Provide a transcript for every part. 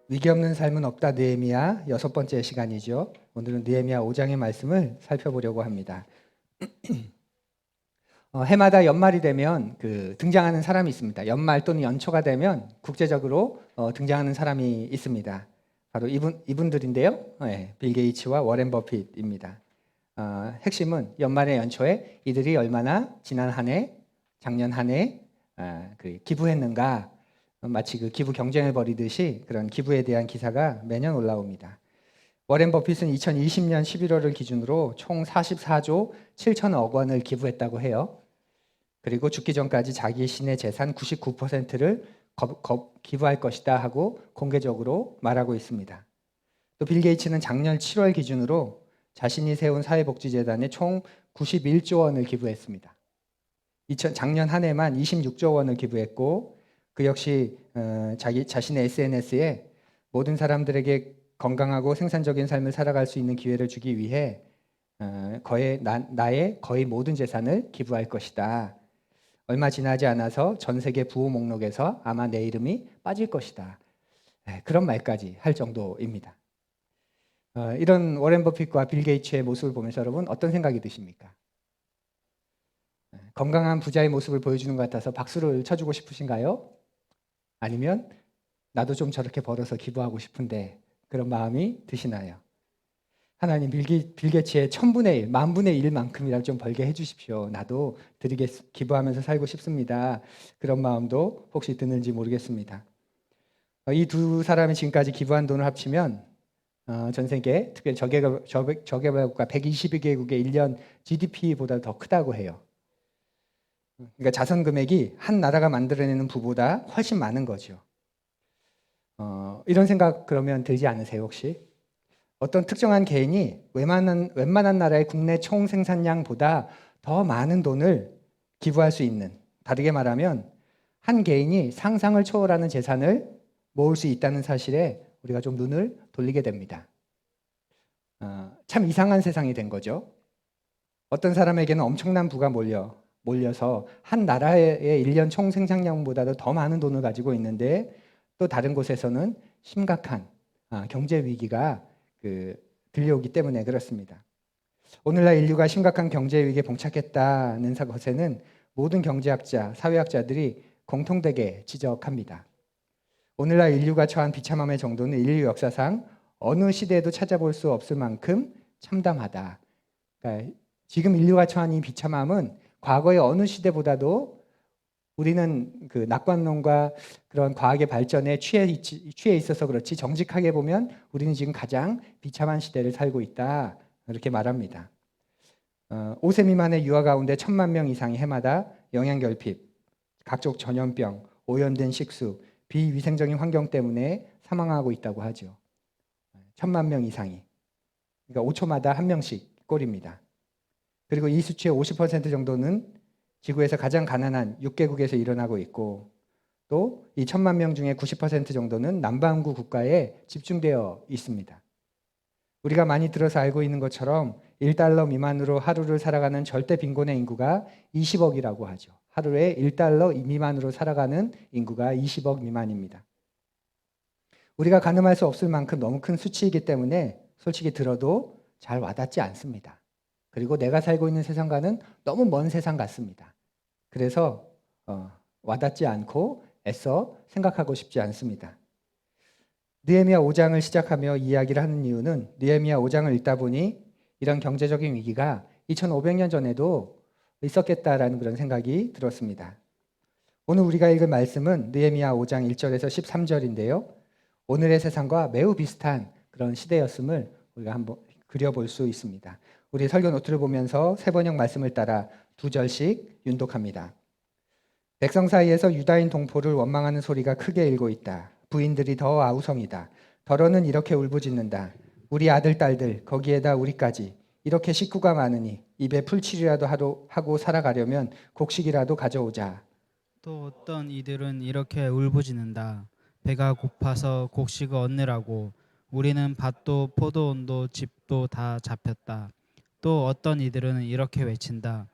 위기 없는 삶은 없다 느헤미야 6번째 시간이죠. 오늘은 느헤미야 5장의 말씀을 살펴보려고 합니다. 해마다 연말이 되면 등장하는 사람이 있습니다. 연말 또는 연초가 되면 국제적으로 등장하는 사람이 있습니다. 바로 이분들인데요. 빌 게이츠와 워렌 버핏입니다. 핵심은 연말에 연초에 이들이 얼마나 지난 한 해, 작년 한 해 기부했는가, 마치 기부 경쟁을 벌이듯이 그런 기부에 대한 기사가 매년 올라옵니다. 워렌 버핏은 2020년 11월을 기준으로 총 44조 7천억 원을 기부했다고 해요. 그리고 죽기 전까지 자기 신의 재산 99%를 기부할 것이다 하고 공개적으로 말하고 있습니다. 또 빌 게이츠는 작년 7월 기준으로 자신이 세운 사회복지재단에 총 91조 원을 기부했습니다. 작년 한 해만 26조 원을 기부했고 그 역시 자신의 SNS에 모든 사람들에게 건강하고 생산적인 삶을 살아갈 수 있는 기회를 주기 위해 나의 거의 모든 재산을 기부할 것이다. 얼마 지나지 않아서 전 세계 부호 목록에서 아마 내 이름이 빠질 것이다. 그런 말까지 할 정도입니다. 이런 워렌 버핏과 빌 게이츠의 모습을 보면서 여러분 어떤 생각이 드십니까? 건강한 부자의 모습을 보여주는 것 같아서 박수를 쳐주고 싶으신가요? 아니면 나도 좀 저렇게 벌어서 기부하고 싶은데 그런 마음이 드시나요? 하나님 빌 게이츠의 1000분의 1, 10,000분의 1만큼이라도 좀 벌게 해주십시오. 나도 기부하면서 살고 싶습니다. 그런 마음도 혹시 드는지 모르겠습니다. 이 두 사람이 지금까지 기부한 돈을 합치면 전 세계, 특히 저개발국가 122개국의 1년 GDP보다 더 크다고 해요. 그러니까 자선 금액이 한 나라가 만들어내는 부보다 훨씬 많은 거죠. 이런 생각 그러면 들지 않으세요, 혹시? 어떤 특정한 개인이 웬만한 나라의 국내 총 생산량보다 더 많은 돈을 기부할 수 있는, 다르게 말하면 한 개인이 상상을 초월하는 재산을 모을 수 있다는 사실에 우리가 좀 눈을 돌리게 됩니다. 참 이상한 세상이 된 거죠. 어떤 사람에게는 엄청난 부가 몰려서 한 나라의 1년 총 생산량보다도 더 많은 돈을 가지고 있는데 또 다른 곳에서는 심각한 경제 위기가 들려오기 때문에 그렇습니다. 오늘날 인류가 심각한 경제 위기에 봉착했다는 것에는 모든 경제학자, 사회학자들이 공통되게 지적합니다. 오늘날 인류가 처한 비참함의 정도는 인류 역사상 어느 시대에도 찾아볼 수 없을 만큼 참담하다. 그러니까 지금 인류가 처한 이 비참함은 과거의 어느 시대보다도 우리는 낙관론과 그런 과학의 발전에 취해 있어서 그렇지 정직하게 보면 우리는 지금 가장 비참한 시대를 살고 있다. 이렇게 말합니다. 5세 미만의 유아 가운데 1,000만 명 이상이 해마다 영양결핍, 각종 전염병, 오염된 식수, 비위생적인 환경 때문에 사망하고 있다고 하죠. 1,000만 명 이상이. 그러니까 5초마다 한 명씩 꼴입니다. 그리고 이 수치의 50% 정도는 지구에서 가장 가난한 6개국에서 일어나고 있고 또 이 1,000만 명 중에 90% 정도는 남반구 국가에 집중되어 있습니다. 우리가 많이 들어서 알고 있는 것처럼 1달러 미만으로 하루를 살아가는 절대 빈곤의 인구가 20억이라고 하죠. 하루에 1달러 미만으로 살아가는 인구가 20억 미만입니다. 우리가 가늠할 수 없을 만큼 너무 큰 수치이기 때문에 솔직히 들어도 잘 와닿지 않습니다. 그리고 내가 살고 있는 세상과는 너무 먼 세상 같습니다. 그래서 와닿지 않고 애써 생각하고 싶지 않습니다. 느헤미야 5장을 시작하며 이야기를 하는 이유는 느헤미야 5장을 읽다 보니 이런 경제적인 위기가 2500년 전에도 있었겠다라는 그런 생각이 들었습니다. 오늘 우리가 읽은 말씀은 느헤미야 5장 1절에서 13절인데요. 오늘의 세상과 매우 비슷한 그런 시대였음을 우리가 한번 그려볼 수 있습니다. 우리 설교 노트를 보면서 세번역 말씀을 따라 2절씩 윤독합니다. 백성 사이에서 유다인 동포를 원망하는 소리가 크게 일고 있다. 부인들이 더 아우성이다. 더러는 이렇게 울부짖는다. 우리 아들 딸들 거기에다 우리까지 이렇게 식구가 많으니 입에 풀칠이라도 하고 살아가려면 곡식이라도 가져오자. 또 어떤 이들은 이렇게 울부짖는다. 배가 고파서 곡식을 얻느라고 우리는 밭도 포도원도 집도 다 잡혔다. 또 어떤 이들은 이렇게 외친다.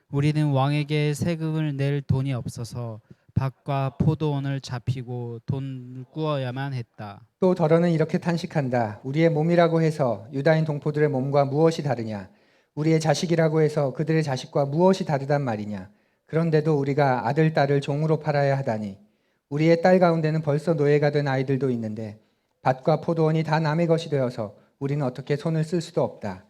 우리는 왕에게 세금을 낼 돈이 없어서 밭과 포도원을 잡히고 돈을 꾸어야만 했다. 또 더러는 이렇게 탄식한다. 우리의 몸이라고 해서 유다인 동포들의 몸과 무엇이 다르냐? 우리의 자식이라고 해서 그들의 자식과 무엇이 다르단 말이냐? 그런데도 우리가 아들, 딸을 종으로 팔아야 하다니. 우리의 딸 가운데는 벌써 노예가 된 아이들도 있는데 밭과 포도원이 다 남의 것이 되어서 우리는 어떻게 손을 쓸 수도 없다.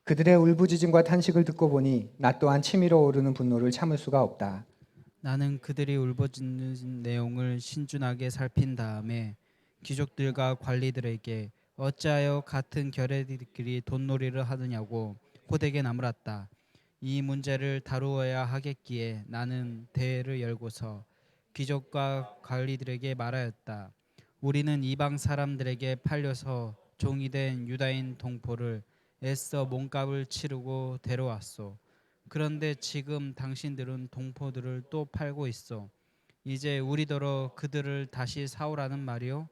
그들의 울부짖음과 탄식을 듣고 보니 나 또한 치밀어 오르는 분노를 참을 수가 없다. 나는 그들이 울부짖는 내용을 신중하게 살핀 다음에 귀족들과 관리들에게 어찌하여 같은 결의들끼리 돈놀이를 하느냐고 호되게 나무랐다. 이 문제를 다루어야 하겠기에 나는 대회를 열고서 귀족과 관리들에게 말하였다. 우리는 이방 사람들에게 팔려서 종이 된 유다인 동포를 애써 몸값을 치르고 데려왔소. 그런데 지금 당신들은 동포들을 또 팔고 있어. 이제 우리더러 그들을 다시 사오라는 말이요?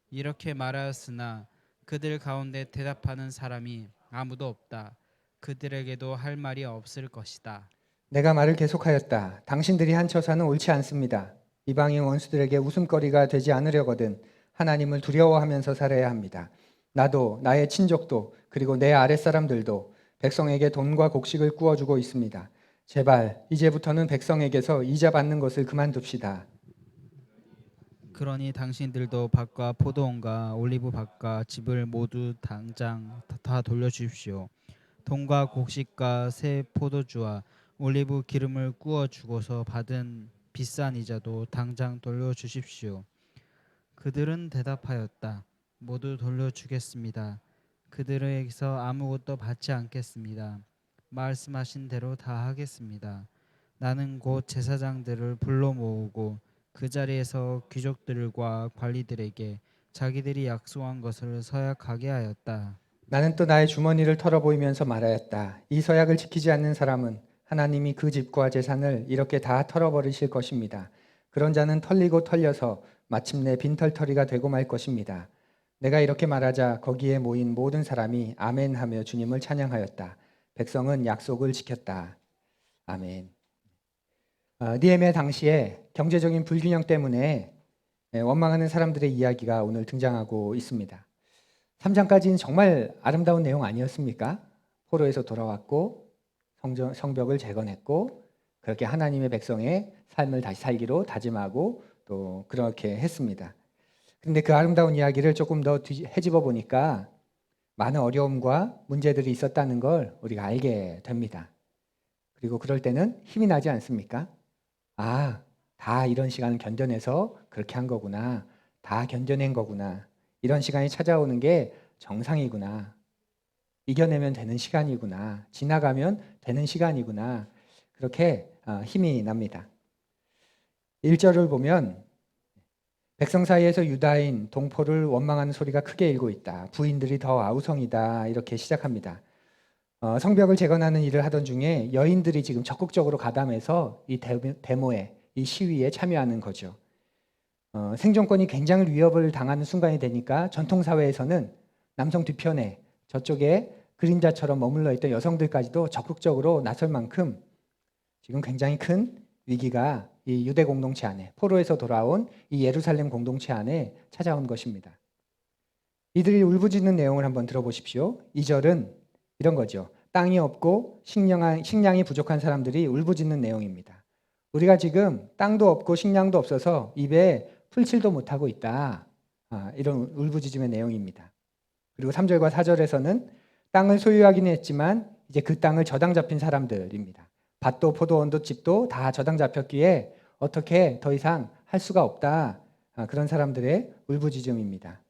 이렇게 말하였으나 그들 가운데 대답하는 사람이 아무도 없다. 그들에게도 할 말이 없을 것이다. 내가 말을 계속하였다. 당신들이 한 처사는 옳지 않습니다. 이방인 원수들에게 웃음거리가 되지 않으려거든 하나님을 두려워하면서 살아야 합니다. 나도 나의 친족도 그리고 내 아랫사람들도 백성에게 돈과 곡식을 구워주고 있습니다. 제발 이제부터는 백성에게서 이자 받는 것을 그만둡시다. 그러니 당신들도 밭과 포도원과 올리브 밭과 집을 모두 당장 다 돌려주십시오. 돈과 곡식과 새 포도주와 올리브 기름을 구워 주고서 받은 비싼 이자도 당장 돌려주십시오. 그들은 대답하였다. 모두 돌려주겠습니다. 그들에게서 아무것도 받지 않겠습니다. 말씀하신 대로 다 하겠습니다. 나는 곧 제사장들을 불러 모으고 그 자리에서 귀족들과 관리들에게 자기들이 약속한 것을 서약하게 하였다. 나는 또 나의 주머니를 털어보이면서 말하였다. 이 서약을 지키지 않는 사람은 하나님이 그 집과 재산을 이렇게 다 털어버리실 것입니다. 그런 자는 털리고 털려서 마침내 빈털터리가 되고 말 것입니다. 내가 이렇게 말하자 거기에 모인 모든 사람이 아멘하며 주님을 찬양하였다. 백성은 약속을 지켰다. 아멘. 니헤미야 당시에 경제적인 불균형 때문에 원망하는 사람들의 이야기가 오늘 등장하고 있습니다. 3장까지는 정말 아름다운 내용 아니었습니까? 포로에서 돌아왔고 성벽을 재건했고 그렇게 하나님의 백성의 삶을 다시 살기로 다짐하고 또 그렇게 했습니다. 그런데 그 아름다운 이야기를 조금 더 헤집어 보니까 많은 어려움과 문제들이 있었다는 걸 우리가 알게 됩니다. 그리고 그럴 때는 힘이 나지 않습니까? 아, 다 이런 시간을 견뎌내서 그렇게 한 거구나. 다 견뎌낸 거구나. 이런 시간이 찾아오는 게 정상이구나. 이겨내면 되는 시간이구나. 지나가면 되는 시간이구나. 그렇게 힘이 납니다. 1절을 보면 백성 사이에서 유다인 동포를 원망하는 소리가 크게 일고 있다. 부인들이 더 아우성이다. 이렇게 시작합니다. 성벽을 재건하는 일을 하던 중에 여인들이 지금 적극적으로 가담해서 이 데모에, 이 시위에 참여하는 거죠. 생존권이 굉장히 위협을 당하는 순간이 되니까 전통사회에서는 남성 뒤편에 저쪽에 그림자처럼 머물러 있던 여성들까지도 적극적으로 나설 만큼 지금 굉장히 큰 위기가 이 유대 공동체 안에, 포로에서 돌아온 이 예루살렘 공동체 안에 찾아온 것입니다. 이들이 울부짖는 내용을 한번 들어보십시오. 2절은 이런 거죠. 땅이 없고 식량이 부족한 사람들이 울부짖는 내용입니다. 우리가 지금 땅도 없고 식량도 없어서 입에 풀칠도 못하고 있다. 이런 울부짖음의 내용입니다. 그리고 3절과 4절에서는 땅을 소유하기는 했지만 이제 그 땅을 저당 잡힌 사람들입니다. 밭도 포도원도 집도 다 저당 잡혔기에 어떻게 더 이상 할 수가 없다. 그런 사람들의 울부짖음입니다.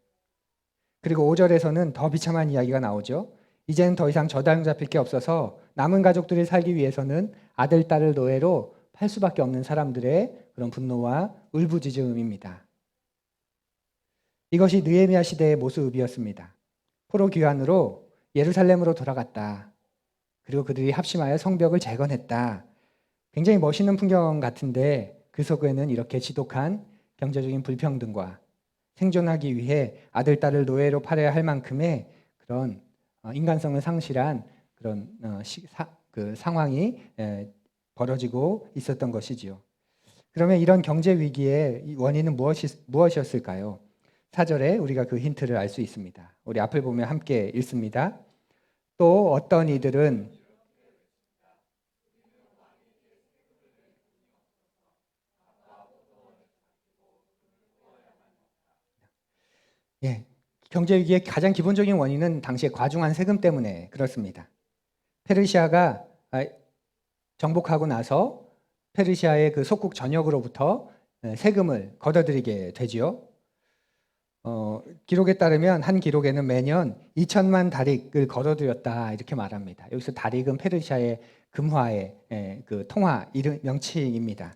그리고 5절에서는 더 비참한 이야기가 나오죠. 이제는 더 이상 저당 잡힐 게 없어서 남은 가족들이 살기 위해서는 아들, 딸을 노예로 팔 수밖에 없는 사람들의 그런 분노와 울부짖음입니다. 이것이 느헤미야 시대의 모습이었습니다. 포로 귀환으로 예루살렘으로 돌아갔다. 그리고 그들이 합심하여 성벽을 재건했다. 굉장히 멋있는 풍경 같은데 그 속에는 이렇게 지독한 경제적인 불평등과 생존하기 위해 아들, 딸을 노예로 팔아야 할 만큼의 그런 인간성을 상실한 그런 그 상황이 벌어지고 있었던 것이지요. 그러면 이런 경제 위기의 원인은 무엇이었을까요? 4절에 우리가 그 힌트를 알 수 있습니다. 우리 앞을 보면 함께 읽습니다. 또 어떤 이들은 예, 경제 위기의 가장 기본적인 원인은 당시의 과중한 세금 때문에 그렇습니다. 페르시아가 정복하고 나서 페르시아의 그 속국 전역으로부터 세금을 걷어들이게 되지요. 기록에 따르면 한 기록에는 매년 2천만 다릭을 걷어들였다 이렇게 말합니다. 여기서 다릭은 페르시아의 금화의 그 통화 이름 명칭입니다.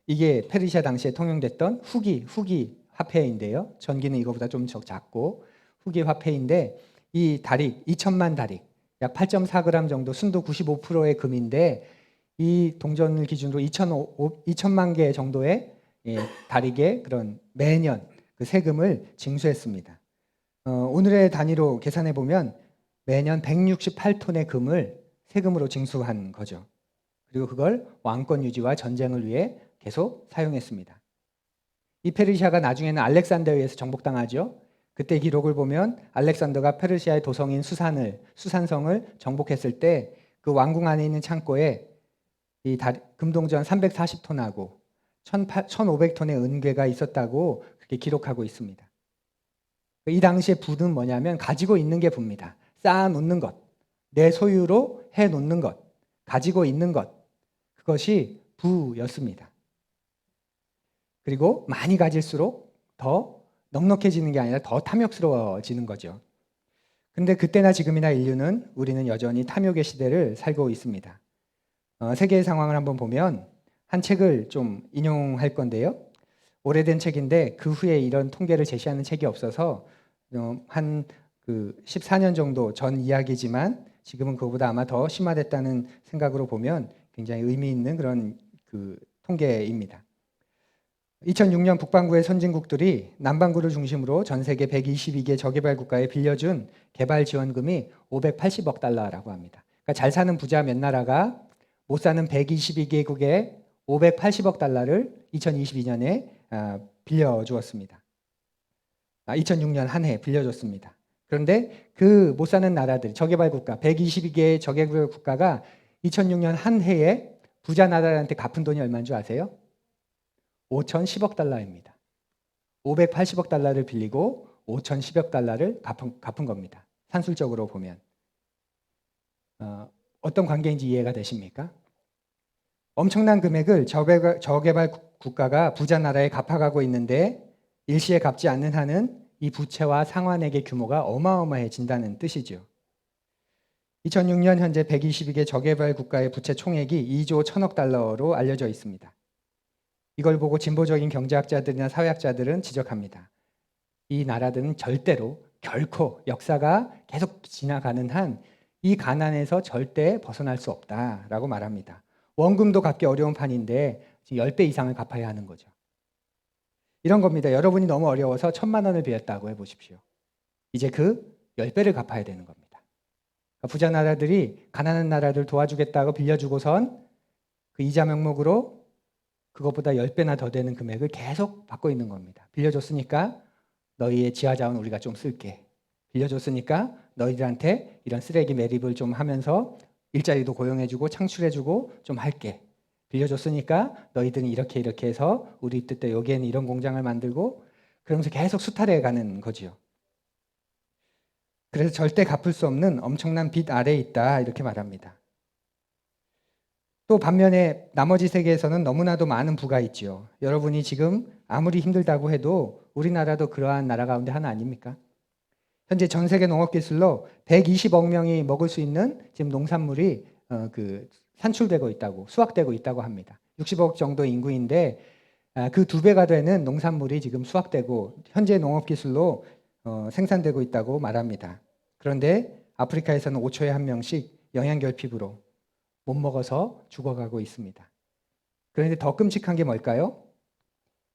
이게 페르시아 당시에 통용됐던 후기 화폐인데요. 전기는 이거보다 좀 작고 후기 화폐인데 이 다릭 2천만 다릭 약 8.4g 정도 순도 95%의 금인데 이 동전을 기준으로 2천만 개 정도의 다릭의 그런 매년 그 세금을 징수했습니다. 오늘의 단위로 계산해 보면 매년 168톤의 금을 세금으로 징수한 거죠. 그리고 그걸 왕권 유지와 전쟁을 위해 계속 사용했습니다. 이 페르시아가 나중에는 알렉산더에 의해서 정복당하죠. 그때 기록을 보면 알렉산더가 페르시아의 도성인 수산성을 정복했을 때 그 왕궁 안에 있는 창고에 이 금동전 340톤하고 1,500톤의 은괴가 있었다고 그렇게 기록하고 있습니다. 이 당시의 부는 뭐냐면 가지고 있는 게 부입니다. 쌓아 놓는 것, 내 소유로 해 놓는 것, 가지고 있는 것, 그것이 부였습니다. 그리고 많이 가질수록 더 넉넉해지는 게 아니라 더 탐욕스러워지는 거죠. 근데 그때나 지금이나 인류는 우리는 여전히 탐욕의 시대를 살고 있습니다. 세계의 상황을 한번 보면 한 책을 좀 인용할 건데요. 오래된 책인데 그 후에 이런 통계를 제시하는 책이 없어서 한 그 14년 정도 전 이야기지만 지금은 그거보다 아마 더 심화됐다는 생각으로 보면 굉장히 의미 있는 그런 그 통계입니다. 2006년 북반구의 선진국들이 남반구를 중심으로 전 세계 122개 저개발 국가에 빌려준 개발 지원금이 580억 달러라고 합니다. 그러니까 잘 사는 부자 몇 나라가 못 사는 122개국에 580억 달러를 2022년에 빌려주었습니다. 2006년 한 해 빌려줬습니다. 그런데 그 못 사는 나라들, 저개발 국가, 122개의 저개발 국가가 2006년 한 해에 부자 나라한테 갚은 돈이 얼마인 줄 아세요? 5,010억 달러입니다. 580억 달러를 빌리고 5,010억 달러를 갚은 겁니다. 산술적으로 보면. 어떤 관계인지 이해가 되십니까? 엄청난 금액을 저개발 국가가 부자 나라에 갚아가고 있는데 일시에 갚지 않는 한은 이 부채와 상환액의 규모가 어마어마해진다는 뜻이죠. 2006년 현재 122개 저개발 국가의 부채 총액이 2조 1천억 달러로 알려져 있습니다. 이걸 보고 진보적인 경제학자들이나 사회학자들은 지적합니다. 이 나라들은 절대로 결코 역사가 계속 지나가는 한 이 가난에서 절대 벗어날 수 없다라고 말합니다. 원금도 갚기 어려운 판인데 지금 10배 이상을 갚아야 하는 거죠. 이런 겁니다. 여러분이 너무 어려워서 1,000만 원을 빌렸다고 해보십시오. 이제 그 10배를 갚아야 되는 겁니다. 그러니까 부자 나라들이 가난한 나라들 도와주겠다고 빌려주고선 그 이자 명목으로 그것보다 10배나 더 되는 금액을 계속 받고 있는 겁니다. 빌려줬으니까 너희의 지하자원 우리가 좀 쓸게. 빌려줬으니까 너희들한테 이런 쓰레기 매립을 좀 하면서 일자리도 고용해주고 창출해주고 좀 할게. 빌려줬으니까 너희들은 이렇게 해서 우리 뜻대로 여기에는 이런 공장을 만들고 그러면서 계속 수탈해가는 거지요. 그래서 절대 갚을 수 없는 엄청난 빚 아래에 있다 이렇게 말합니다. 또 반면에 나머지 세계에서는 너무나도 많은 부가 있지요. 여러분이 지금 아무리 힘들다고 해도 우리나라도 그러한 나라 가운데 하나 아닙니까? 현재 전 세계 농업 기술로 120억 명이 먹을 수 있는 지금 농산물이 산출되고 있다고 수확되고 있다고 합니다. 60억 정도 인구인데 그 2배가 되는 농산물이 지금 수확되고 현재 농업 기술로 생산되고 있다고 말합니다. 그런데 아프리카에서는 5초에 1명씩 영양결핍으로 못 먹어서 죽어가고 있습니다. 그런데 더 끔찍한 게 뭘까요?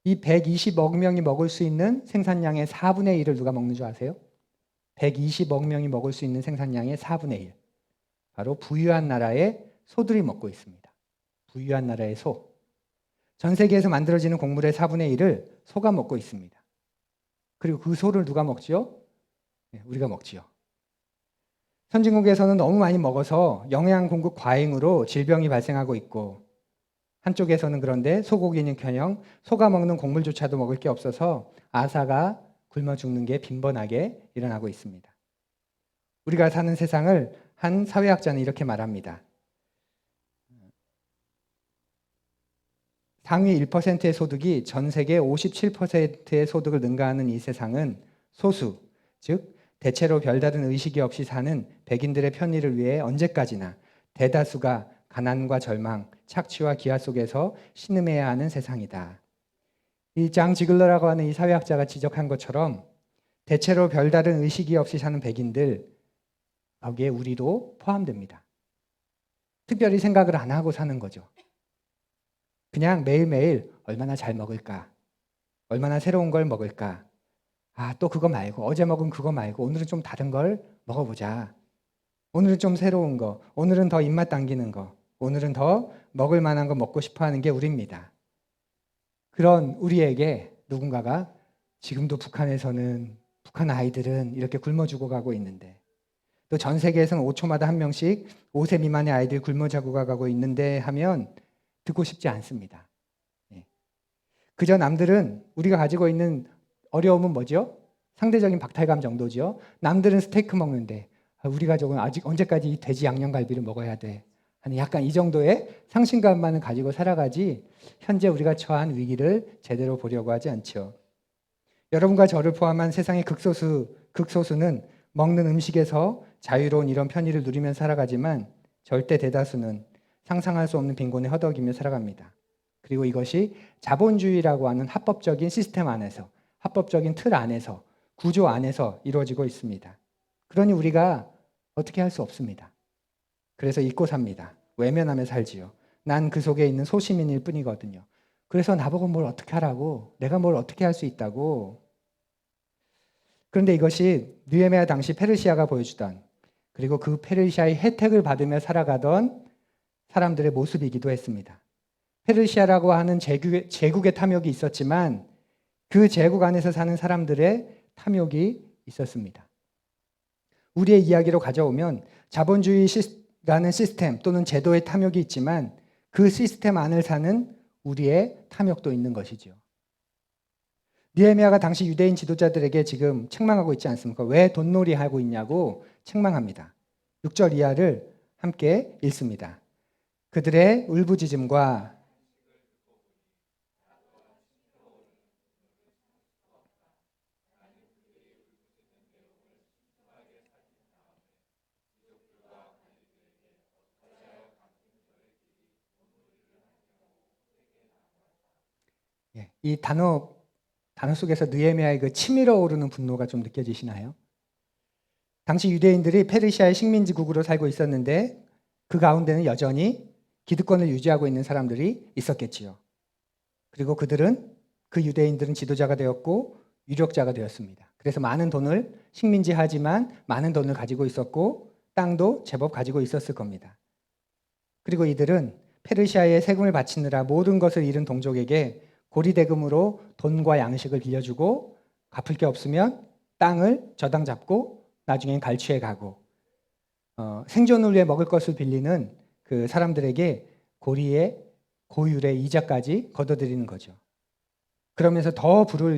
이 120억 명이 먹을 수 있는 생산량의 4분의 1을 누가 먹는 줄 아세요? 120억 명이 먹을 수 있는 생산량의 4분의 1. 바로 부유한 나라의 소들이 먹고 있습니다. 부유한 나라의 소. 전 세계에서 만들어지는 곡물의 4분의 1을 소가 먹고 있습니다. 그리고 그 소를 누가 먹지요? 네, 우리가 먹지요. 선진국에서는 너무 많이 먹어서 영양 공급 과잉으로 질병이 발생하고 있고, 한쪽에서는 그런데 소고기는커녕 소가 먹는 곡물조차도 먹을 게 없어서 아사가 굶어 죽는 게 빈번하게 일어나고 있습니다. 우리가 사는 세상을 한 사회학자는 이렇게 말합니다. 상위 1%의 소득이 전 세계 57%의 소득을 능가하는 이 세상은 소수, 즉 대체로 별다른 의식이 없이 사는 백인들의 편의를 위해 언제까지나 대다수가 가난과 절망, 착취와 기아 속에서 신음해야 하는 세상이다. 이 장 지글러라고 하는 이 사회학자가 지적한 것처럼 대체로 별다른 의식이 없이 사는 백인들, 거기에 우리도 포함됩니다. 특별히 생각을 안 하고 사는 거죠. 그냥 매일매일 얼마나 잘 먹을까? 얼마나 새로운 걸 먹을까? 또 그거 말고, 어제 먹은 그거 말고 오늘은 좀 다른 걸 먹어보자. 오늘은 좀 새로운 거, 오늘은 더 입맛 당기는 거, 오늘은 더 먹을 만한 거 먹고 싶어 하는 게 우리입니다. 그런 우리에게 누군가가 지금도 북한 아이들은 이렇게 굶어 죽어가고 있는데, 또 전 세계에서는 5초마다 한 명씩 5세 미만의 아이들이 굶어 죽어가고 있는데 하면 듣고 싶지 않습니다. 그저 남들은 우리가 가지고 있는 어려움은 뭐죠? 상대적인 박탈감 정도죠. 남들은 스테이크 먹는데 우리 가족은 아직 언제까지 이 돼지 양념갈비를 먹어야 돼? 하는 약간 이 정도의 상실감만을 가지고 살아가지 현재 우리가 처한 위기를 제대로 보려고 하지 않죠. 여러분과 저를 포함한 세상의 극소수는 먹는 음식에서 자유로운 이런 편의를 누리며 살아가지만 절대 대다수는 상상할 수 없는 빈곤에 허덕이며 살아갑니다. 그리고 이것이 자본주의라고 하는 합법적인 시스템 안에서, 합법적인 틀 안에서, 구조 안에서 이루어지고 있습니다. 그러니 우리가 어떻게 할 수 없습니다. 그래서 잊고 삽니다. 외면하며 살지요. 난 그 속에 있는 소시민일 뿐이거든요. 그래서 나보고 뭘 어떻게 하라고, 내가 뭘 어떻게 할 수 있다고. 그런데 이것이 느헤미야 당시 페르시아가 보여주던, 그리고 그 페르시아의 혜택을 받으며 살아가던 사람들의 모습이기도 했습니다. 페르시아라고 하는 제국의 탐욕이 있었지만 그 제국 안에서 사는 사람들의 탐욕이 있었습니다. 우리의 이야기로 가져오면 자본주의라는 시스템 또는 제도의 탐욕이 있지만 그 시스템 안을 사는 우리의 탐욕도 있는 것이죠. 느헤미야가 당시 유대인 지도자들에게 지금 책망하고 있지 않습니까? 왜 돈놀이 하고 있냐고 책망합니다. 6절 이하를 함께 읽습니다. 그들의 울부짖음과 이 단어 속에서 느헤미야의 그 치밀어 오르는 분노가 좀 느껴지시나요? 당시 유대인들이 페르시아의 식민지국으로 살고 있었는데 그 가운데는 여전히 기득권을 유지하고 있는 사람들이 있었겠지요. 그리고 그 유대인들은 지도자가 되었고 유력자가 되었습니다. 그래서 많은 돈을 식민지하지만 많은 돈을 가지고 있었고 땅도 제법 가지고 있었을 겁니다. 그리고 이들은 페르시아에 세금을 바치느라 모든 것을 잃은 동족에게 고리대금으로 돈과 양식을 빌려주고 갚을 게 없으면 땅을 저당 잡고 나중엔 갈취해 가고 생존을 위해 먹을 것을 빌리는 그 사람들에게 고율의 이자까지 걷어들이는 거죠. 그러면서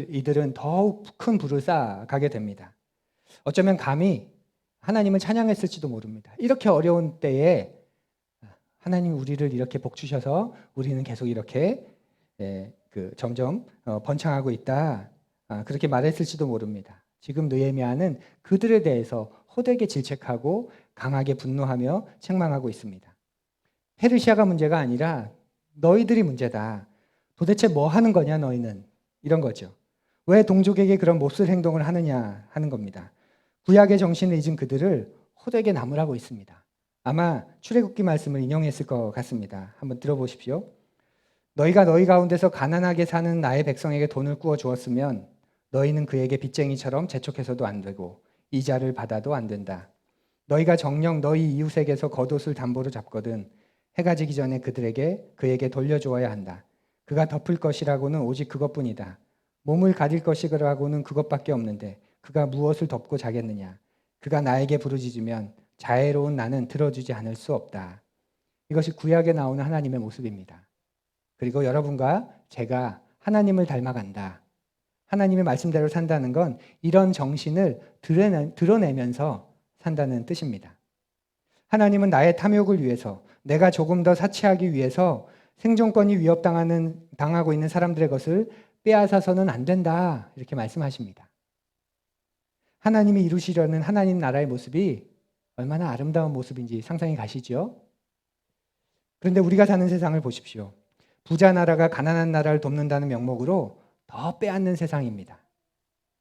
이들은 더욱 큰 부를 쌓아가게 됩니다. 어쩌면 감히 하나님을 찬양했을지도 모릅니다. 이렇게 어려운 때에 하나님 우리를 이렇게 복 주셔서 우리는 계속 이렇게 점점 번창하고 있다. 그렇게 말했을지도 모릅니다. 지금 느헤미야는 그들에 대해서 호되게 질책하고 강하게 분노하며 책망하고 있습니다. 페르시아가 문제가 아니라 너희들이 문제다. 도대체 뭐 하는 거냐 너희는. 이런 거죠. 왜 동족에게 그런 몹쓸 행동을 하느냐 하는 겁니다. 구약의 정신을 잊은 그들을 호되게 나무라고 있습니다. 아마 출애굽기 말씀을 인용했을 것 같습니다. 한번 들어보십시오. 너희가 너희 가운데서 가난하게 사는 나의 백성에게 돈을 꾸어 주었으면 너희는 그에게 빚쟁이처럼 재촉해서도 안 되고 이자를 받아도 안 된다. 너희가 정녕 너희 이웃에게서 겉옷을 담보로 잡거든 해가 지기 전에 그에게 돌려주어야 한다. 그가 덮을 것이라고는 오직 그것뿐이다. 몸을 가릴 것이라고는 그것밖에 없는데 그가 무엇을 덮고 자겠느냐. 그가 나에게 부르짖으면 자애로운 나는 들어주지 않을 수 없다. 이것이 구약에 나오는 하나님의 모습입니다. 그리고 여러분과 제가 하나님을 닮아간다. 하나님의 말씀대로 산다는 건 이런 정신을 드러내면서 산다는 뜻입니다. 하나님은 나의 탐욕을 위해서, 내가 조금 더 사치하기 위해서 생존권이 당하고 있는 사람들의 것을 빼앗아서는 안 된다. 이렇게 말씀하십니다. 하나님이 이루시려는 하나님 나라의 모습이 얼마나 아름다운 모습인지 상상이 가시죠? 그런데 우리가 사는 세상을 보십시오. 부자 나라가 가난한 나라를 돕는다는 명목으로 더 빼앗는 세상입니다.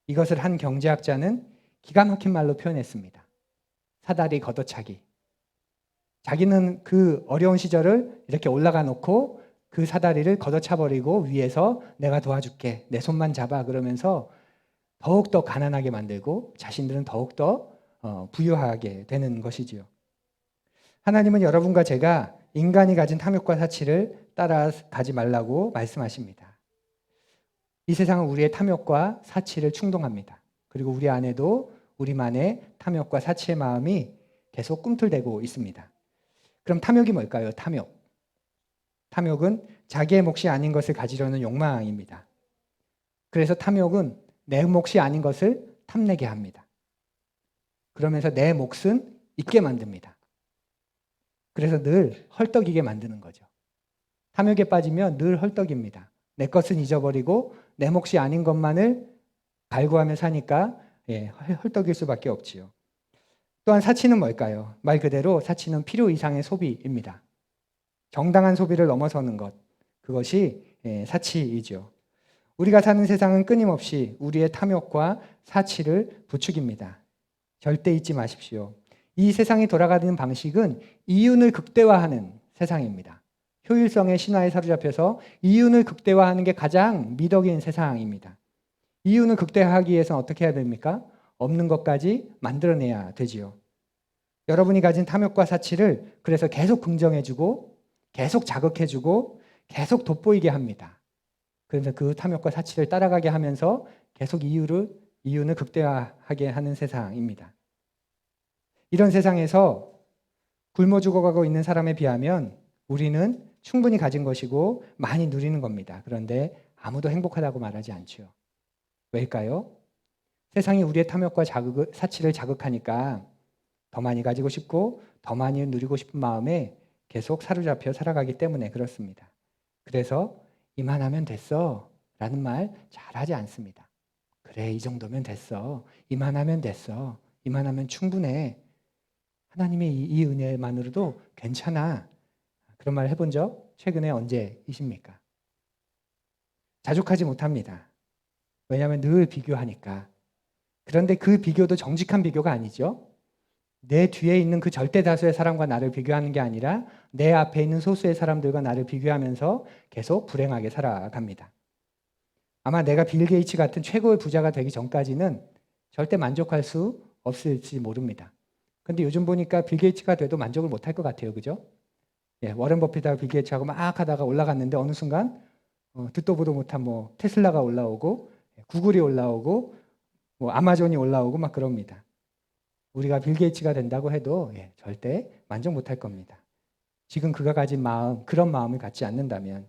이것을 한 경제학자는 기가 막힌 말로 표현했습니다. 사다리 걷어차기. 자기는 그 어려운 시절을 이렇게 올라가 놓고 그 사다리를 걷어차버리고 위에서 내가 도와줄게. 내 손만 잡아. 그러면서 더욱더 가난하게 만들고 자신들은 더욱더 부유하게 되는 것이지요. 하나님은 여러분과 제가 인간이 가진 탐욕과 사치를 따라가지 말라고 말씀하십니다. 이 세상은 우리의 탐욕과 사치를 충동합니다. 그리고 우리 안에도 우리만의 탐욕과 사치의 마음이 계속 꿈틀대고 있습니다. 그럼 탐욕이 뭘까요? 탐욕은 자기의 몫이 아닌 것을 가지려는 욕망입니다. 그래서 탐욕은 내 몫이 아닌 것을 탐내게 합니다. 그러면서 내 몫은 있게 만듭니다. 그래서 늘 헐떡이게 만드는 거죠. 탐욕에 빠지면 늘 헐떡입니다. 내 것은 잊어버리고 내 몫이 아닌 것만을 갈구하며 사니까 헐떡일 수밖에 없지요. 또한 사치는 뭘까요? 말 그대로 사치는 필요 이상의 소비입니다. 정당한 소비를 넘어서는 것, 그것이 사치이죠. 우리가 사는 세상은 끊임없이 우리의 탐욕과 사치를 부추깁니다. 절대 잊지 마십시오. 이 세상이 돌아가는 방식은 이윤을 극대화하는 세상입니다. 효율성의 신화에 사로잡혀서 이윤을 극대화하는 게 가장 미덕인 세상입니다. 이윤을 극대화하기 위해서는 어떻게 해야 됩니까? 없는 것까지 만들어내야 되지요. 여러분이 가진 탐욕과 사치를 그래서 계속 긍정해주고 계속 자극해주고 계속 돋보이게 합니다. 그래서 그 탐욕과 사치를 따라가게 하면서 계속 이윤을 극대화하게 하는 세상입니다. 이런 세상에서 굶어 죽어가고 있는 사람에 비하면 우리는 충분히 가진 것이고 많이 누리는 겁니다. 그런데 아무도 행복하다고 말하지 않죠. 왜일까요? 세상이 우리의 탐욕과 사치를 자극하니까 더 많이 가지고 싶고 더 많이 누리고 싶은 마음에 계속 사로잡혀 살아가기 때문에 그렇습니다. 그래서 이만하면 됐어 라는 말 잘하지 않습니다. 그래, 이 정도면 됐어. 이만하면 됐어. 이만하면 충분해. 하나님의 이 은혜만으로도 괜찮아. 그런 말 해본 적 최근에 언제이십니까? 자족하지 못합니다. 왜냐하면 늘 비교하니까. 그런데 그 비교도 정직한 비교가 아니죠. 내 뒤에 있는 그 절대 다수의 사람과 나를 비교하는 게 아니라 내 앞에 있는 소수의 사람들과 나를 비교하면서 계속 불행하게 살아갑니다. 아마 내가 빌 게이츠 같은 최고의 부자가 되기 전까지는 절대 만족할 수 없을지 모릅니다. 근데 요즘 보니까 빌 게이츠가 돼도 만족을 못할 것 같아요. 그죠? 워런 버핏하고 빌 게이츠하고 막 하다가 올라갔는데 어느 순간 듣도 보도 못한 뭐 테슬라가 올라오고 구글이 올라오고 뭐 아마존이 올라오고 막 그럽니다. 우리가 빌 게이츠가 된다고 해도 절대 만족 못할 겁니다. 지금 그가 가진 마음, 그런 마음을 갖지 않는다면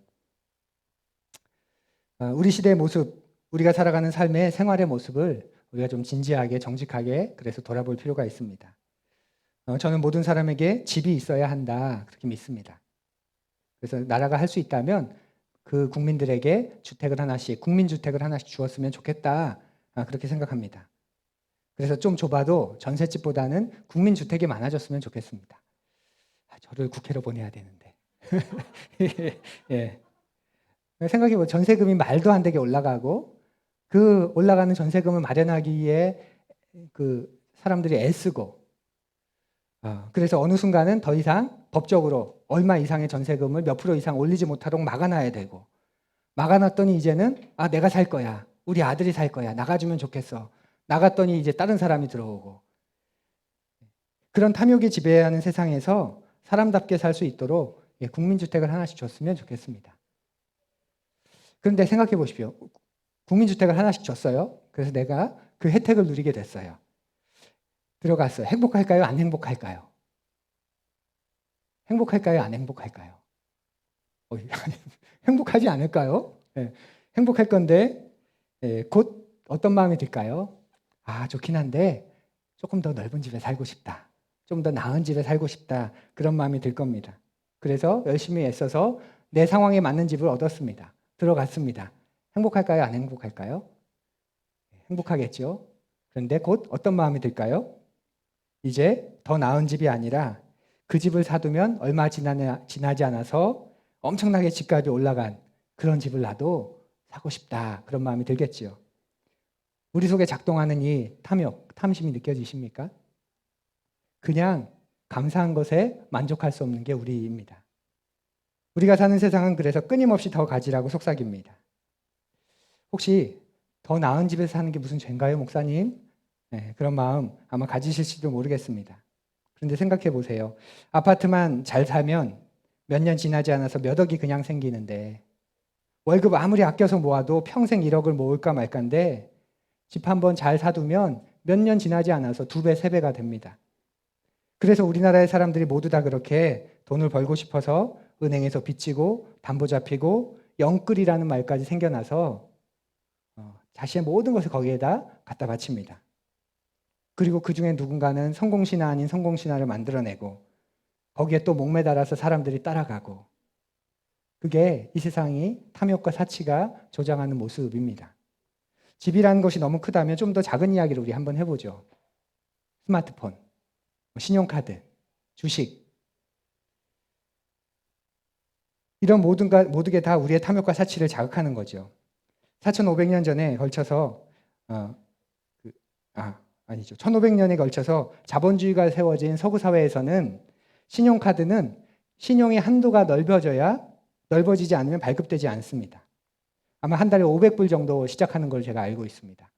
우리 시대의 모습, 우리가 살아가는 삶의 생활의 모습을 우리가 좀 진지하게 정직하게 그래서 돌아볼 필요가 있습니다. 저는 모든 사람에게 집이 있어야 한다 그렇게 믿습니다. 그래서 나라가 할 수 있다면 그 국민들에게 주택을 하나씩, 국민주택을 하나씩 주었으면 좋겠다 그렇게 생각합니다. 그래서 좀 좁아도 전셋집보다는 국민주택이 많아졌으면 좋겠습니다. 저를 국회로 보내야 되는데. 예. 생각해보면 전세금이 말도 안 되게 올라가고 그 올라가는 전세금을 마련하기 위해 그 사람들이 애쓰고 그래서 어느 순간은 더 이상 법적으로 얼마 이상의 전세금을 몇 프로 이상 올리지 못하도록 막아놔야 되고 막아놨더니 이제는 내가 살 거야. 우리 아들이 살 거야. 나가주면 좋겠어. 나갔더니 이제 다른 사람이 들어오고 그런 탐욕이 지배하는 세상에서 사람답게 살 수 있도록 국민주택을 하나씩 줬으면 좋겠습니다. 그런데 생각해 보십시오. 국민주택을 하나씩 줬어요. 그래서 내가 그 혜택을 누리게 됐어요. 들어갔어요. 행복할까요? 안 행복할까요? 행복할까요? 안 행복할까요? 행복하지 않을까요? 예, 행복할 건데 곧 어떤 마음이 들까요? 아, 좋긴 한데 조금 더 넓은 집에 살고 싶다. 좀 더 나은 집에 살고 싶다. 그런 마음이 들 겁니다. 그래서 열심히 애써서 내 상황에 맞는 집을 얻었습니다. 들어갔습니다. 행복할까요? 안 행복할까요? 행복하겠죠. 그런데 곧 어떤 마음이 들까요? 이제 더 나은 집이 아니라 그 집을 사두면 얼마 지나지 않아서 엄청나게 집값이 올라간 그런 집을 나도 사고 싶다. 그런 마음이 들겠지요. 우리 속에 작동하는 이 탐욕, 탐심이 느껴지십니까? 그냥 감사한 것에 만족할 수 없는 게 우리입니다. 우리가 사는 세상은 그래서 끊임없이 더 가지라고 속삭입니다. 혹시 더 나은 집에서 사는 게 무슨 죄인가요, 목사님? 네, 그런 마음 아마 가지실지도 모르겠습니다. 그런데 생각해 보세요. 아파트만 잘 살면 몇 년 지나지 않아서 몇 억이 그냥 생기는데 월급 아무리 아껴서 모아도 평생 1억을 모을까 말까인데 집 한 번 잘 사두면 몇 년 지나지 않아서 2배, 3배가 됩니다. 그래서 우리나라의 사람들이 모두 다 그렇게 돈을 벌고 싶어서 은행에서 빚지고 담보 잡히고 영끌이라는 말까지 생겨나서 자신의 모든 것을 거기에다 갖다 바칩니다. 그리고 그 중에 누군가는 성공신화 아닌 성공신화를 만들어내고 거기에 또 목매달아서 사람들이 따라가고 그게 이 세상이 탐욕과 사치가 조장하는 모습입니다. 집이라는 것이 너무 크다면 좀 더 작은 이야기를 우리 한번 해보죠. 스마트폰, 신용카드, 주식 이런 모든 게 다 우리의 탐욕과 사치를 자극하는 거죠. 4,500년 전에 걸쳐서 1,500년에 걸쳐서 자본주의가 세워진 서구 사회에서는 신용카드는 신용의 한도가 넓어지지 않으면 발급되지 않습니다. 아마 한 달에 500불 정도 시작하는 걸 제가 알고 있습니다.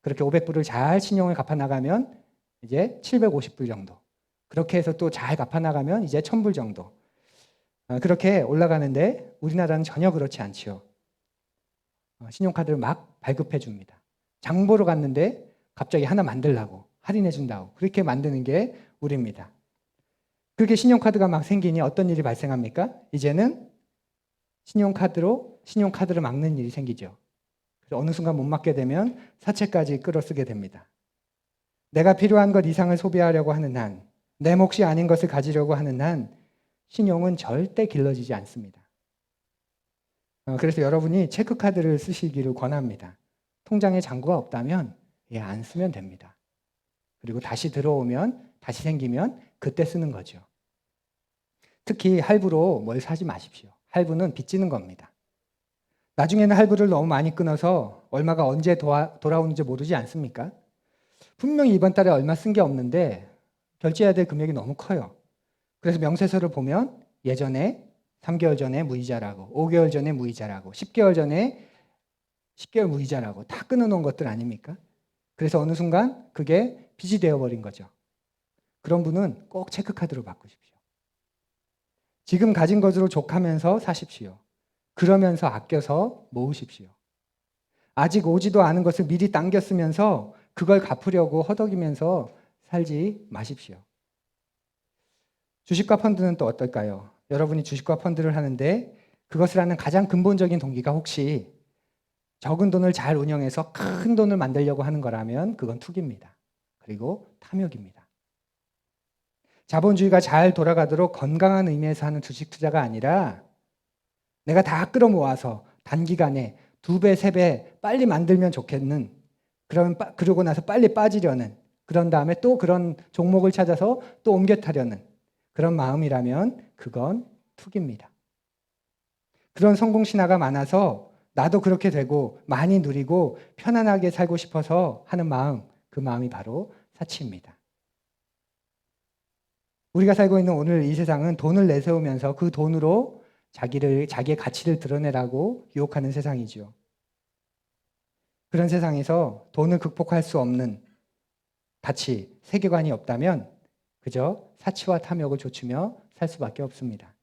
그렇게 500불을 잘 신용을 갚아 나가면 이제 750불 정도. 그렇게 해서 또 잘 갚아 나가면 이제 1000불 정도. 그렇게 올라가는데 우리나라는 전혀 그렇지 않지요. 신용카드를 막 발급해 줍니다. 장 보러 갔는데 갑자기 하나 만들라고 할인해 준다고 그렇게 만드는 게 우리입니다. 그렇게 신용카드가 막 생기니 어떤 일이 발생합니까? 이제는 신용카드를 막는 일이 생기죠. 그래서 어느 순간 못 막게 되면 사채까지 끌어쓰게 됩니다. 내가 필요한 것 이상을 소비하려고 하는 한, 내 몫이 아닌 것을 가지려고 하는 한 신용은 절대 길러지지 않습니다. 그래서 여러분이 체크카드를 쓰시기를 권합니다. 통장에 잔고가 없다면 안 쓰면 됩니다. 그리고 다시 들어오면 다시 생기면 그때 쓰는 거죠. 특히 할부로 뭘 사지 마십시오. 할부는 빚지는 겁니다. 나중에는 할부를 너무 많이 끊어서 얼마가 언제 돌아오는지 모르지 않습니까? 분명히 이번 달에 얼마 쓴 게 없는데 결제해야 될 금액이 너무 커요. 그래서 명세서를 보면 예전에 3개월 전에 무이자라고 5개월 전에 무이자라고 10개월 전에 10개월 무이자라고 다 끊어놓은 것들 아닙니까? 그래서 어느 순간 그게 빚이 되어버린 거죠. 그런 분은 꼭 체크카드로 바꾸십시오. 지금 가진 것으로 족하면서 사십시오. 그러면서 아껴서 모으십시오. 아직 오지도 않은 것을 미리 당겨 쓰면서 그걸 갚으려고 허덕이면서 살지 마십시오. 주식과 펀드는 또 어떨까요? 여러분이 주식과 펀드를 하는데 그것을 하는 가장 근본적인 동기가 혹시 적은 돈을 잘 운영해서 큰 돈을 만들려고 하는 거라면 그건 투기입니다. 그리고 탐욕입니다. 자본주의가 잘 돌아가도록 건강한 의미에서 하는 주식 투자가 아니라 내가 다 끌어모아서 단기간에 2배, 3배 빨리 만들면 좋겠는 그러고 나서 빨리 빠지려는 그런 다음에 또 그런 종목을 찾아서 또 옮겨 타려는 그런 마음이라면 그건 투기입니다. 그런 성공 신화가 많아서 나도 그렇게 되고 많이 누리고 편안하게 살고 싶어서 하는 마음, 그 마음이 바로 사치입니다. 우리가 살고 있는 오늘 이 세상은 돈을 내세우면서 그 돈으로 자기의 가치를 드러내라고 유혹하는 세상이죠. 그런 세상에서 돈을 극복할 수 없는 가치, 세계관이 없다면 그저 사치와 탐욕을 좇으며 살 수밖에 없습니다.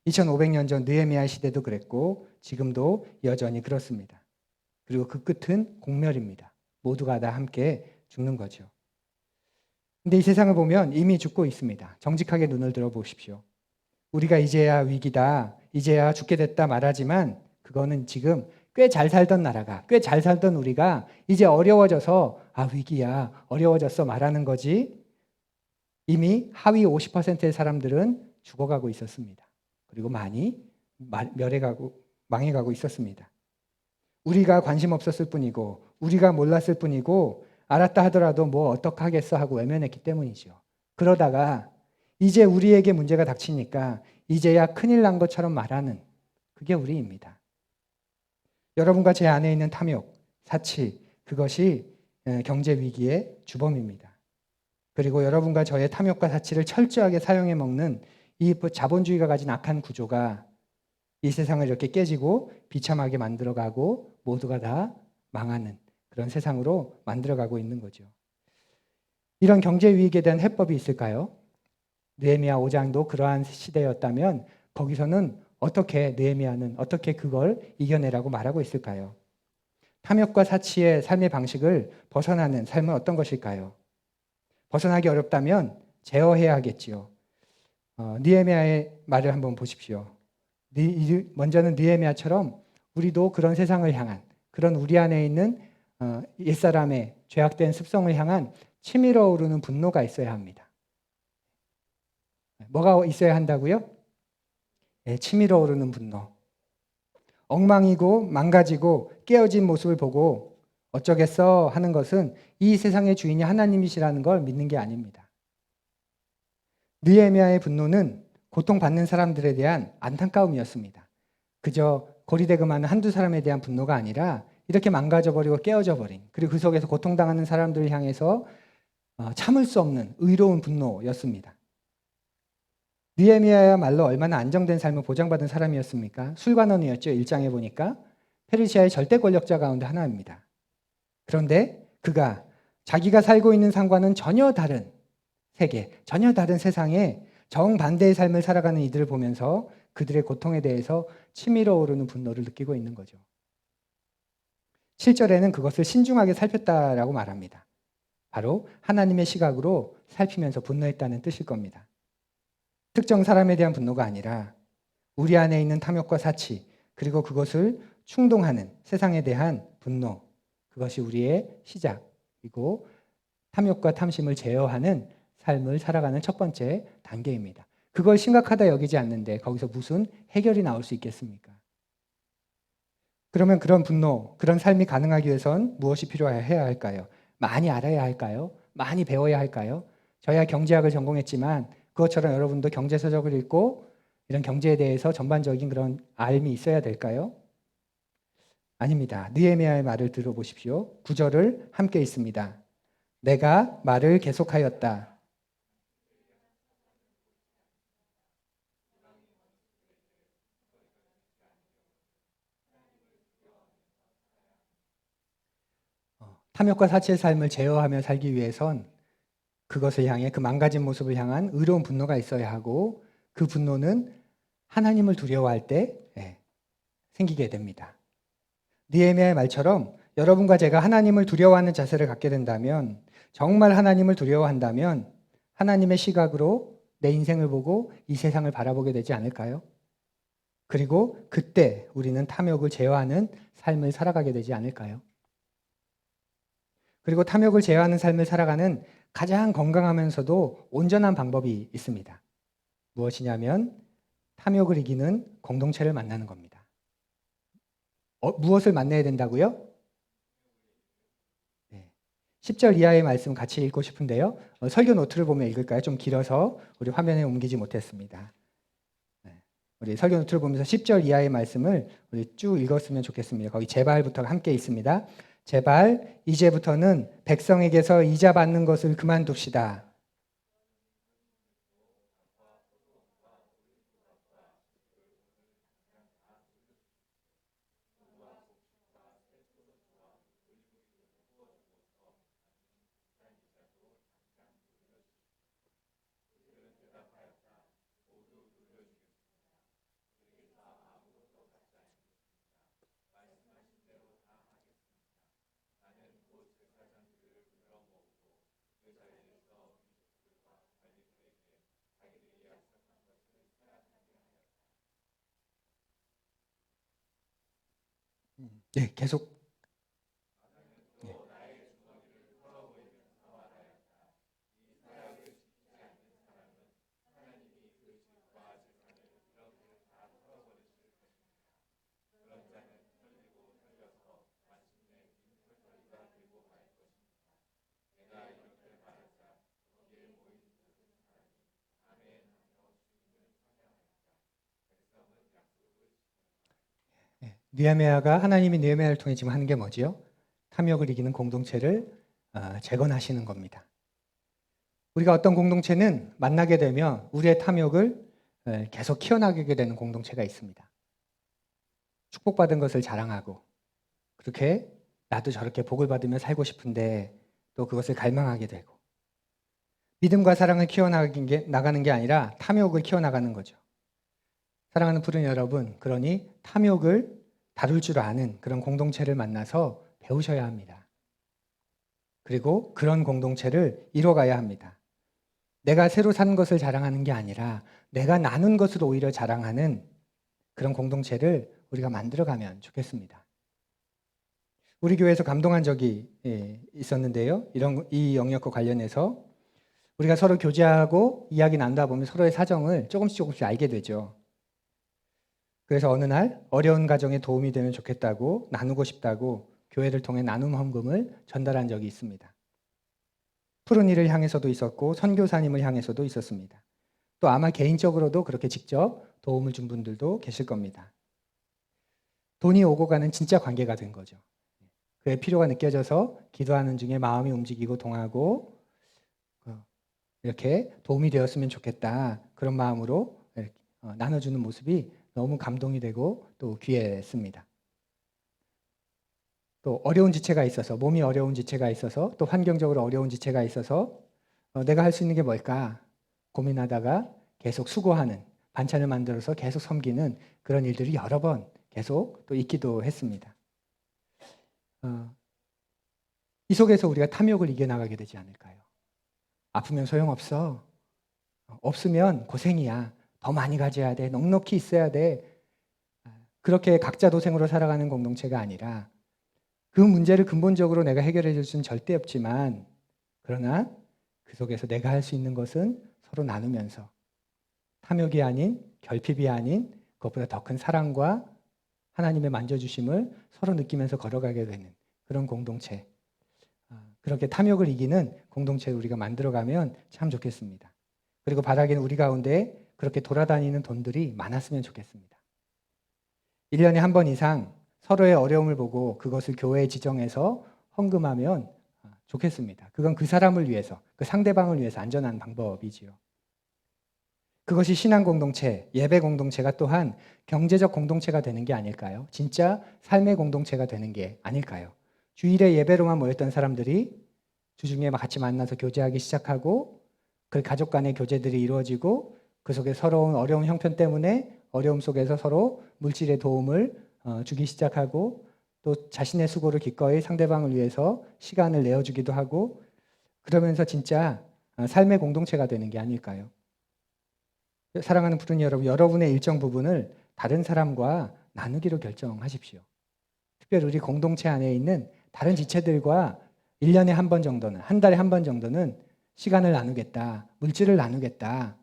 2500년 전 느헤미야 시대도 그랬고 지금도 여전히 그렇습니다. 그리고 그 끝은 공멸입니다. 모두가 다 함께 죽는 거죠. 근데 이 세상을 보면 이미 죽고 있습니다. 정직하게 눈을 들어보십시오. 우리가 이제야 위기다, 이제야 죽게 됐다 말하지만 그거는 지금 꽤 잘 살던 나라가, 꽤 잘 살던 우리가 이제 어려워져서 위기야, 어려워졌어 말하는 거지. 이미 하위 50%의 사람들은 죽어가고 있었습니다. 그리고 많이 멸해가고 망해가고 있었습니다. 우리가 관심 없었을 뿐이고 우리가 몰랐을 뿐이고 알았다 하더라도 뭐 어떡하겠어 하고 외면했기 때문이죠. 그러다가 이제 우리에게 문제가 닥치니까 이제야 큰일 난 것처럼 말하는 그게 우리입니다. 여러분과 제 안에 있는 탐욕, 사치, 그것이 경제 위기의 주범입니다. 그리고 여러분과 저의 탐욕과 사치를 철저하게 사용해 먹는 이 자본주의가 가진 악한 구조가 이 세상을 이렇게 깨지고 비참하게 만들어가고 모두가 다 망하는 그런 세상으로 만들어가고 있는 거죠. 이런 경제 위기에 대한 해법이 있을까요? 느헤미야 5장도 그러한 시대였다면 거기서는 느헤미야는 어떻게 그걸 이겨내라고 말하고 있을까요? 탐욕과 사치의 삶의 방식을 벗어나는 삶은 어떤 것일까요? 벗어나기 어렵다면 제어해야 하겠지요. 느헤미야의 말을 한번 보십시오. 먼저는 느헤미야처럼 우리도 그런 세상을 향한 그런 우리 안에 있는 옛사람의 죄악된 습성을 향한 치밀어 오르는 분노가 있어야 합니다. 뭐가 있어야 한다고요? 치밀어 오르는 분노. 엉망이고 망가지고 깨어진 모습을 보고 어쩌겠어 하는 것은 이 세상의 주인이 하나님이시라는 걸 믿는 게 아닙니다. 느헤미야의 분노는 고통받는 사람들에 대한 안타까움이었습니다. 그저 고리대금하는 한두 사람에 대한 분노가 아니라 이렇게 망가져버리고 깨어져버린 그리고 그 속에서 고통당하는 사람들을 향해서 참을 수 없는 의로운 분노였습니다. 느헤미야야말로 얼마나 안정된 삶을 보장받은 사람이었습니까? 술관원이었죠. 1장에 보니까 페르시아의 절대 권력자 가운데 하나입니다. 그런데 그가 자기가 살고 있는 상과는 전혀 다른 세계, 전혀 다른 세상에 정반대의 삶을 살아가는 이들을 보면서 그들의 고통에 대해서 치밀어 오르는 분노를 느끼고 있는 거죠. 7절에는 그것을 신중하게 살폈다라고 말합니다. 바로 하나님의 시각으로 살피면서 분노했다는 뜻일 겁니다. 특정 사람에 대한 분노가 아니라 우리 안에 있는 탐욕과 사치, 그리고 그것을 충동하는 세상에 대한 분노, 그것이 우리의 시작이고 탐욕과 탐심을 제어하는 삶을 살아가는 첫 번째 단계입니다. 그걸 심각하다 여기지 않는데 거기서 무슨 해결이 나올 수 있겠습니까? 그러면 그런 분노, 그런 삶이 가능하기 위해선 무엇이 필요해야 할까요? 많이 알아야 할까요? 많이 배워야 할까요? 저야 경제학을 전공했지만 그것처럼 여러분도 경제서적을 읽고 이런 경제에 대해서 전반적인 그런 알미 있어야 될까요? 아닙니다. 느헤미야의 말을 들어보십시오. 9절을 함께 읽습니다. 내가 말을 계속하였다. 탐욕과 사치의 삶을 제어하며 살기 위해선 그것을 향해 그 망가진 모습을 향한 의로운 분노가 있어야 하고 그 분노는 하나님을 두려워할 때 생기게 됩니다. 느헤미야의 말처럼 여러분과 제가 하나님을 두려워하는 자세를 갖게 된다면 정말 하나님을 두려워한다면 하나님의 시각으로 내 인생을 보고 이 세상을 바라보게 되지 않을까요? 그리고 그때 우리는 탐욕을 제어하는 삶을 살아가게 되지 않을까요? 그리고 탐욕을 제어하는 삶을 살아가는 가장 건강하면서도 온전한 방법이 있습니다. 무엇이냐면 탐욕을 이기는 공동체를 만나는 겁니다. 무엇을 만나야 된다고요? 10절 이하의 말씀 같이 읽고 싶은데요. 설교 노트를 보면 읽을까요? 좀 길어서 우리 화면에 옮기지 못했습니다. 우리 설교 노트를 보면서 10절 이하의 말씀을 우리 쭉 읽었으면 좋겠습니다. 거기 제발부터 함께 있습니다. 제발 이제부터는 백성에게서 이자 받는 것을 그만둡시다. 네, 계속. 네. 느헤미야가 하나님이 느헤미야를 통해 지금 하는 게 뭐지요? 탐욕을 이기는 공동체를 재건하시는 겁니다. 우리가 어떤 공동체는 만나게 되면 우리의 탐욕을 계속 키워나가게 되는 공동체가 있습니다. 축복받은 것을 자랑하고 그렇게 나도 저렇게 복을 받으며 살고 싶은데 또 그것을 갈망하게 되고 믿음과 사랑을 키워나가는 게 아니라 탐욕을 키워나가는 거죠. 사랑하는 푸른 여러분, 그러니 탐욕을 다룰 줄 아는 그런 공동체를 만나서 배우셔야 합니다. 그리고 그런 공동체를 이뤄가야 합니다. 내가 새로 산 것을 자랑하는 게 아니라 내가 나눈 것을 오히려 자랑하는 그런 공동체를 우리가 만들어가면 좋겠습니다. 우리 교회에서 감동한 적이 있었는데요. 이 영역과 관련해서 우리가 서로 교제하고 이야기 나누다 보면 서로의 사정을 조금씩 알게 되죠. 그래서 어느 날 어려운 가정에 도움이 되면 좋겠다고 나누고 싶다고 교회를 통해 나눔 헌금을 전달한 적이 있습니다. 푸른 이를 향해서도 있었고 선교사님을 향해서도 있었습니다. 또 아마 개인적으로도 그렇게 직접 도움을 준 분들도 계실 겁니다. 돈이 오고 가는 진짜 관계가 된 거죠. 그의 필요가 느껴져서 기도하는 중에 마음이 움직이고 동하고 이렇게 도움이 되었으면 좋겠다. 그런 마음으로 나눠주는 모습이 너무 감동이 되고 또 귀했습니다. 또 어려운 지체가 있어서 몸이 어려운 지체가 있어서 또 환경적으로 어려운 지체가 있어서 내가 할 수 있는 게 뭘까 고민하다가 계속 수고하는 반찬을 만들어서 계속 섬기는 그런 일들이 여러 번 계속 또 있기도 했습니다. 이 속에서 우리가 탐욕을 이겨나가게 되지 않을까요? 아프면 소용없어. 없으면 고생이야. 더 많이 가져야 돼. 넉넉히 있어야 돼. 그렇게 각자 도생으로 살아가는 공동체가 아니라 그 문제를 근본적으로 내가 해결해 줄 수는 절대 없지만 그러나 그 속에서 내가 할 수 있는 것은 서로 나누면서 탐욕이 아닌 결핍이 아닌 그것보다 더 큰 사랑과 하나님의 만져주심을 서로 느끼면서 걸어가게 되는 그런 공동체, 그렇게 탐욕을 이기는 공동체를 우리가 만들어가면 참 좋겠습니다. 그리고 바라기는 우리 가운데 그렇게 돌아다니는 돈들이 많았으면 좋겠습니다. 1년에 한 번 이상 서로의 어려움을 보고 그것을 교회에 지정해서 헌금하면 좋겠습니다. 그건 그 사람을 위해서, 그 상대방을 위해서 안전한 방법이지요. 그것이 신앙 공동체, 예배 공동체가 또한 경제적 공동체가 되는 게 아닐까요? 진짜 삶의 공동체가 되는 게 아닐까요? 주일에 예배로만 모였던 사람들이 주중에 같이 만나서 교제하기 시작하고 그 가족 간의 교제들이 이루어지고 그 속에 서러운 어려운 형편 때문에 어려움 속에서 서로 물질의 도움을 주기 시작하고 또 자신의 수고를 기꺼이 상대방을 위해서 시간을 내어주기도 하고 그러면서 진짜 삶의 공동체가 되는 게 아닐까요? 사랑하는 푸른 여러분, 여러분의 일정 부분을 다른 사람과 나누기로 결정하십시오. 특별히 우리 공동체 안에 있는 다른 지체들과 1년에 한 번 정도는, 한 달에 한 번 정도는 시간을 나누겠다, 물질을 나누겠다.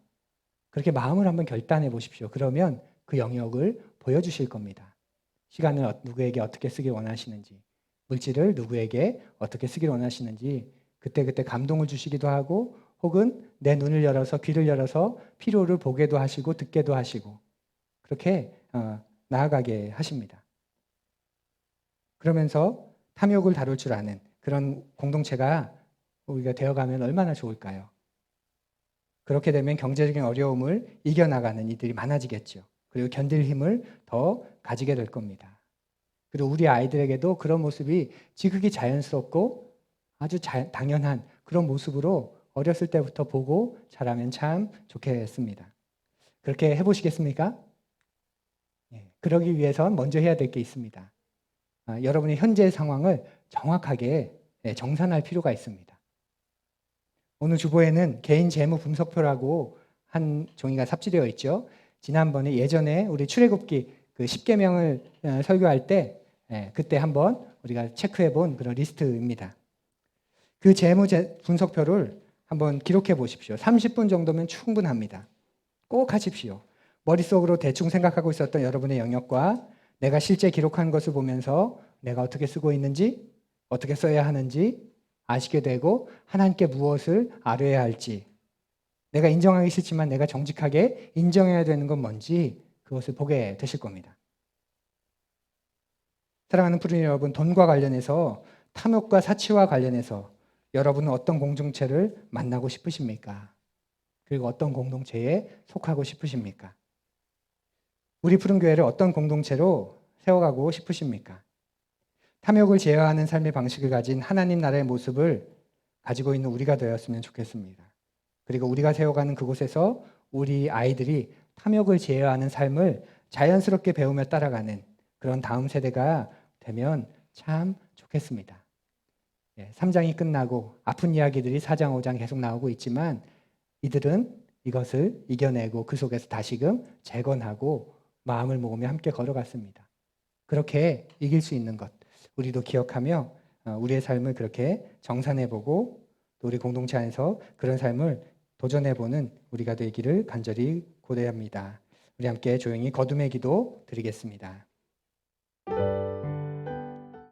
그렇게 마음을 한번 결단해 보십시오. 그러면 그 영역을 보여주실 겁니다. 시간을 누구에게 어떻게 쓰길 원하시는지, 물질을 누구에게 어떻게 쓰길 원하시는지 그때그때 감동을 주시기도 하고 혹은 내 눈을 열어서 귀를 열어서 필요를 보게도 하시고 듣게도 하시고 그렇게 나아가게 하십니다. 그러면서 탐욕을 다룰 줄 아는 그런 공동체가 우리가 되어가면 얼마나 좋을까요? 그렇게 되면 경제적인 어려움을 이겨나가는 이들이 많아지겠죠. 그리고 견딜 힘을 더 가지게 될 겁니다. 그리고 우리 아이들에게도 그런 모습이 지극히 자연스럽고 아주 당연한 그런 모습으로 어렸을 때부터 보고 자라면 참 좋겠습니다. 그렇게 해보시겠습니까? 그러기 위해선 먼저 해야 될 게 있습니다. 여러분의 현재 상황을 정확하게 정산할 필요가 있습니다. 오늘 주보에는 개인 재무 분석표라고 한 종이가 삽질되어 있죠. 지난번에 예전에 우리 출애굽기 그 10계명을 설교할 때 그때 한번 우리가 체크해 본 그런 리스트입니다. 그 재무 분석표를 한번 기록해 보십시오. 30분 정도면 충분합니다. 꼭 하십시오. 머릿속으로 대충 생각하고 있었던 여러분의 영역과 내가 실제 기록한 것을 보면서 내가 어떻게 쓰고 있는지, 어떻게 써야 하는지 아시게 되고 하나님께 무엇을 아뢰야 할지, 내가 인정하기 싫지만 내가 정직하게 인정해야 되는 건 뭔지 그것을 보게 되실 겁니다. 사랑하는 푸른 여러분, 돈과 관련해서 탐욕과 사치와 관련해서 여러분은 어떤 공동체를 만나고 싶으십니까? 그리고 어떤 공동체에 속하고 싶으십니까? 우리 푸른 교회를 어떤 공동체로 세워가고 싶으십니까? 탐욕을 제어하는 삶의 방식을 가진 하나님 나라의 모습을 가지고 있는 우리가 되었으면 좋겠습니다. 그리고 우리가 세워가는 그곳에서 우리 아이들이 탐욕을 제어하는 삶을 자연스럽게 배우며 따라가는 그런 다음 세대가 되면 참 좋겠습니다. 3장이 끝나고 아픈 이야기들이 4장, 5장 계속 나오고 있지만 이들은 이것을 이겨내고 그 속에서 다시금 재건하고 마음을 먹으며 함께 걸어갔습니다. 그렇게 이길 수 있는 것 우리도 기억하며 우리의 삶을 그렇게 정산해보고 또 우리 공동체 안에서 그런 삶을 도전해보는 우리가 되기를 간절히 고대합니다. 우리 함께 조용히 거듭의 기도 드리겠습니다.